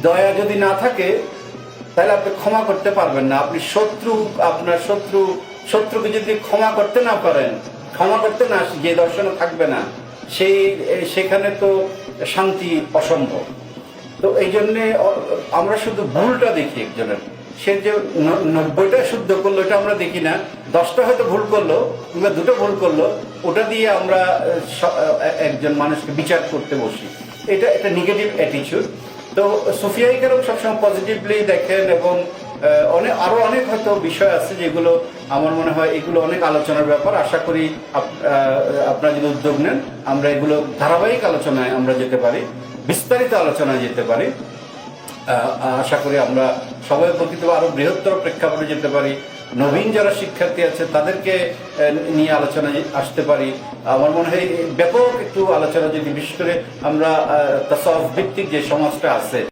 দয়া যদি না থাকে তাহলে আপনি ক্ষমা করতে পারবেন না। আপনি আপনার শত্রুকে যদি ক্ষমা করতে না পারেন, ক্ষমা করতে না, যে দর্শনে থাকবে না, সেখানে তো শান্তি অসম্ভব। তো এই জন্যে আমরা শুধু ভুলটা দেখি একজনের, সে যে 90টা শুদ্ধ করলো এটা আমরা দেখি না, 10টা হয়তো ভুল করলো কিংবা 2টো ভুল করলো, ওটা দিয়ে আমরা একজন মানুষকে বিচার করতে বসি। এটা একটা নেগেটিভ অ্যাটিচিউড। তো সুফিয়াই কেরাম সবসময় পজিটিভলি দেখেন, এবং আরো অনেক হয়তো বিষয় আছে যেগুলো আমার মনে হয় এগুলো অনেক আলোচনার ব্যাপার। আশা করি আপনারা যদি উদ্যোগ নেন, আমরা এগুলো ধারাবাহিক আলোচনায় আমরা যেতে পারি, বিস্তারিত আলোচনায় যেতে পারি। আশা করি আমরা সবাই প্রকৃত আরো বৃহত্তর প্রেক্ষাপটে যেতে পারি, নবীন যারা শিক্ষার্থী আছে তাদেরকে নিয়ে আলোচনায় আসতে পারি। আমার মনে হয় ব্যাপক একটু আলোচনা যদি, বিশেষ করে আমরা তাসাউফ ভিত্তিক যে সমাজটা আছে